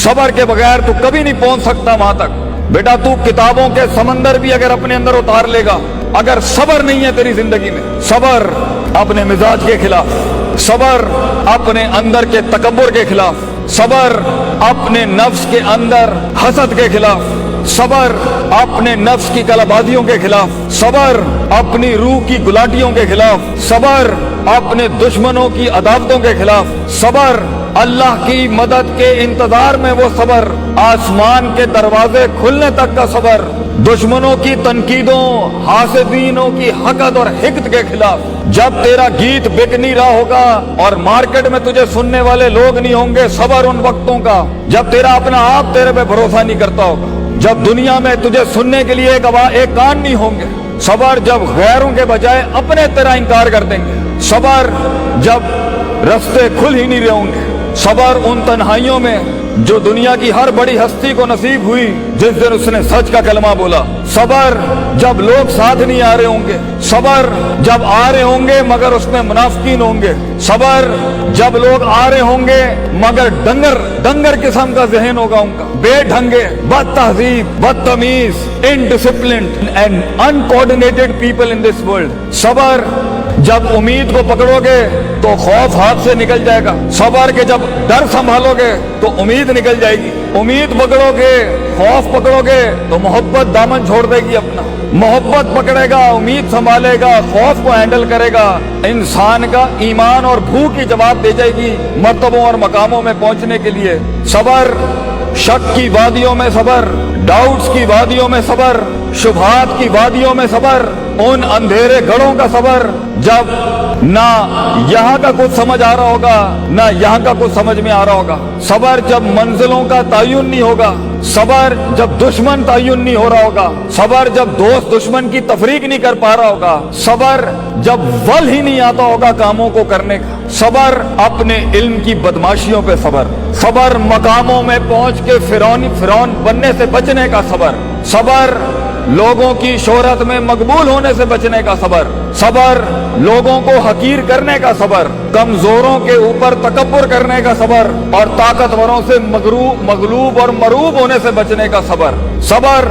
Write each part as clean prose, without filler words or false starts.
सबर के बगैर तू कभी नहीं पहुंच सकता वहां तक। बेटा तू किताबों के समंदर भी अगर अपने अंदर उतार लेगा, अगर सबर नहीं है तेरी जिंदगी में, सबर अपने मिजाज के खिलाफ, सबर अपने अंदर के तकब्बुर के खिलाफ, सबर अपने नफ्स के अंदर हसद के खिलाफ, सबर अपने नफ्स की कलाबाजियों के खिलाफ, सबर अपनी रूह की गुलाटियों के खिलाफ, सबर अपने दुश्मनों की अदावतों के खिलाफ, सबर अल्लाह की मदद के इंतजार में वो सबर, आसमान के दरवाजे खुलने तक का सबर, दुश्मनों की तनकीदों, हासिदीनों की हकद और हिकत के खिलाफ। जब तेरा गीत बिक नहीं रहा होगा और मार्केट में तुझे सुनने वाले लोग नहीं होंगे, सबर उन वक्तों का जब तेरा अपना आप तेरे पे भरोसा नहीं करता होगा, जब दुनिया में तुझे सुनने के लिए एक कान नहीं होंगे, सबर जब गैरों के बजाय अपने तेरा इनकार कर देंगे, सबर जब रास्ते खुल ही नहीं रहे होंगे, सबर उन तन्हाइयों में जो दुनिया की हर बड़ी हस्ती को नसीब हुई जिस दिन उसने सच का कलमा बोला, सबर जब लोग साथ नहीं आ रहे होंगे, सबर जब आ रहे होंगे मगर उसमें मुनाफिकीन होंगे, सबर जब लोग आ रहे होंगे मगर डंगर किस्म का जहन होगा उनका, बेढंगे, बदतहजीब, बदतमीज, indisciplined and uncoordinated people in this world. सबर जब उम्मीद को पकड़ोगे तो खौफ हाथ से निकल जाएगा, सबर के जब डर संभालोगे तो उम्मीद निकल जाएगी, उम्मीद पकड़ोगे, खौफ पकड़ोगे तो मोहब्बत दामन छोड़ देगी अपना, मोहब्बत पकड़ेगा, उम्मीद संभालेगा, खौफ को हैंडल करेगा, इंसान का ईमान और भूख की जवाब दे जाएगी मर्तबों और मकामों में पहुंचने के लिए। सबर शक की वादियों में सबर, डाउट्स की वादियों में सबर, शुभात की वादियों में सबर, उन अंधेरे गढ़ों का सबर जब ना यहाँ का कुछ समझ आ रहा होगा ना यहाँ का कुछ समझ में आ रहा होगा, सबर जब मंजिलों का तयन नहीं होगा, सबर जब दुश्मन तयन नहीं हो रहा होगा, सबर जब दोस्त दुश्मन की तफरीक नहीं कर पा रहा होगा, सबर जब वल ही नहीं आता होगा कामों को करने का, सबर अपने इल्म की बदमाशियों पे सबर, सबर मकामों में पहुंच के फिरौन बनने से बचने का सबर, सबर लोगों की शोहरत में मकबूल होने से बचने का सबर, सबर लोगों को हकीर करने का सबर, कमजोरों के ऊपर तकब्बुर करने का सबर और ताकतवरों से मगलूब और मरूब होने से बचने का सबर, सबर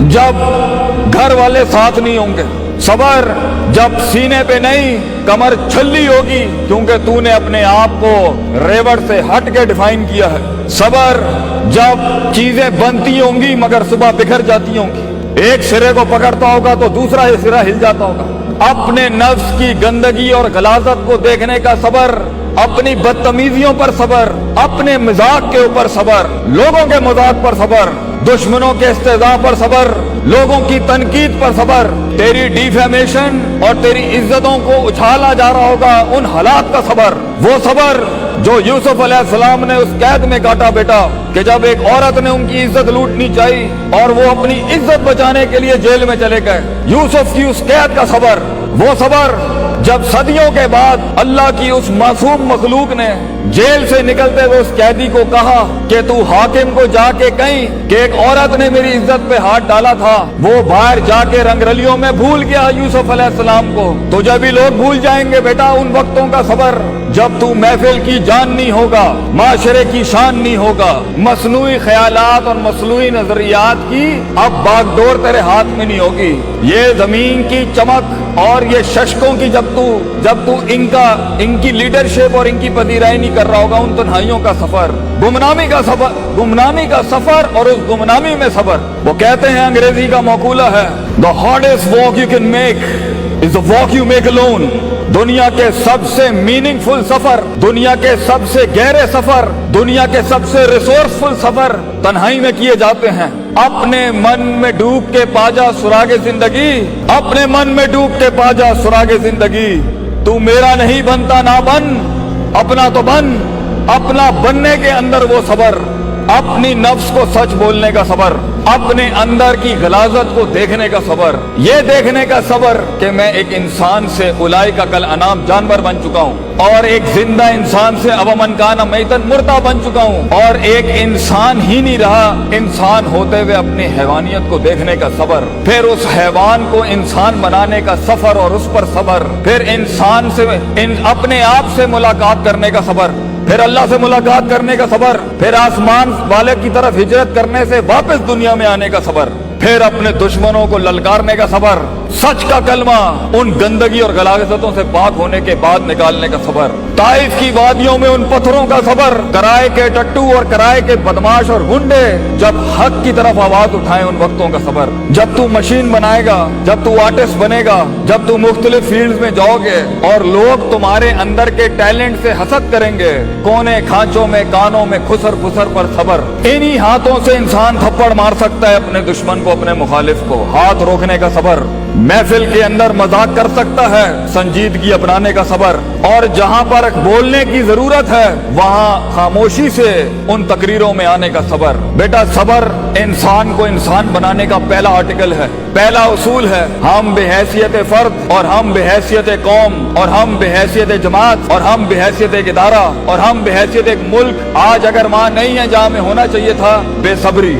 जब घर वाले साथ नहीं होंगे, सबर जब सीने पे नहीं कमर छल्ली होगी क्योंकि तूने अपने आप को रेवड़ से हट के डिफाइन किया है, सबर जब चीजें बनती होंगी मगर सुबह बिखर जाती होंगी, एक सिरे को पकड़ता होगा तो दूसरा ही सिरा हिल जाता होगा, अपने नफ्स की गंदगी और गलाजत को देखने का सबर, अपनी बदतमीजियों पर सबर, अपने मजाक के ऊपर सबर, लोगों के मजाक पर सबर, दुश्मनों के इस्तेज़ा पर सबर, लोगों की तनकीद पर सबर, तेरी डिफेमेशन और तेरी इज्जतों को उछाला जा रहा होगा उन हालात का सबर, वो सबर जो यूसुफ अलैहिस्सलाम ने उस कैद में काटा बेटा कि जब एक औरत ने उनकी इज्जत लूटनी चाहिए और वो अपनी इज्जत बचाने के लिए जेल में चले गए, यूसुफ की उस कैद का सबर, वो सबर जब सदियों के बाद अल्लाह की उस मासूम मखलूक ने जेल से निकलते हुए उस कैदी को कहा कि तू हाकिम को जाके कहीं कि एक औरत ने मेरी इज्जत पे हाथ डाला था, वो बाहर जाके रंगरलियों में भूल गया यूसुफ अलैहिस्सलाम को, तो जब भी लोग भूल जाएंगे बेटा उन वक्तों का सबर जब तू महफिल की जान नहीं होगा, माशरे की शान नहीं होगा, मसनूई ख्यालात और मसनूई नजरियात की अब बागडोर तेरे हाथ में नहीं होगी, ये जमीन की चमक और ये शशकों की जब तू इनकी लीडरशिप और इनकी पजीराई नहीं कर रहा होगा, उन तन्हाइयों का सफर, गुमनामी का सफर और उस गुमनामी में सबर। वो कहते हैं अंग्रेजी का मकूला है, the hardest walk you can make is the walk you make alone. दुनिया के सबसे मीनिंगफुल सफर, दुनिया के सबसे गहरे सफर, दुनिया के सबसे रिसोर्सफुल सफर तन्हाई में किए जाते हैं। अपने मन में डूब के पाजा सुरागे जिंदगी, अपने मन में डूब के पाजा सुरागे जिंदगी, तू मेरा नहीं बनता ना बन, अपना तो बन, अपना बनने के अंदर वो सबर, अपनी नफ्स को सच बोलने का सबर, अपने अंदर की गलाजत को देखने का सबर, ये देखने का सबर कि मैं एक इंसान से उलाई का कल अनाम जानवर बन चुका हूँ और एक जिंदा इंसान से अवमन काना मैतन मुर्दा बन चुका हूँ और एक इंसान ही नहीं रहा, इंसान होते हुए अपनी हैवानियत को देखने का सबर, फिर उस हैवान को इंसान बनाने का सफर और उस पर सबर, फिर इंसान से अपने आप से मुलाकात करने का सबर, फिर अल्लाह से मुलाकात करने का सबर, फिर आसमान वाले की तरफ हिजरत करने से वापस दुनिया में आने का सबर, फिर अपने दुश्मनों को ललकारने का सबर, सच का कलमा उन गंदगी और गलाजतों से पाक होने के बाद निकालने का सबर, ताइफ की वादियों में उन पत्थरों का सबर, कराए के टट्टू और कराए के बदमाश और गुंडे जब हक की तरफ आवाज उठाएं उन वक्तों का सबर। जब तू मशीन बनाएगा, जब तू आर्टिस्ट बनेगा, जब तू मुख्तलिफ फील्ड्स में जाओगे और लोग तुम्हारे अंदर के टैलेंट से हसद करेंगे, कोने खांचों में कानों में खुसर फुसर पर सबर। इन्हीं हाथों से इंसान थप्पड़ मार सकता है अपने दुश्मन को, अपने मुखालिफ को। हाथ रोकने का सबर, महफिल के अंदर मजाक कर सकता है, संजीदगी अपनाने का सबर, और जहां पर बोलने की जरूरत है वहां खामोशी से उन तकरीरों में आने का सबर। बेटा सबर इंसान को इंसान बनाने का पहला आर्टिकल है, पहला उसूल है। हम बेहैसियत फर्द और हम बेहैसियत कौम और हम बेहैसियत जमात और हम बेहैसियत एक इदारा और हम बेहैसियत एक मुल्क आज अगर वहां नहीं है जहां में होना चाहिए था, बेसब्री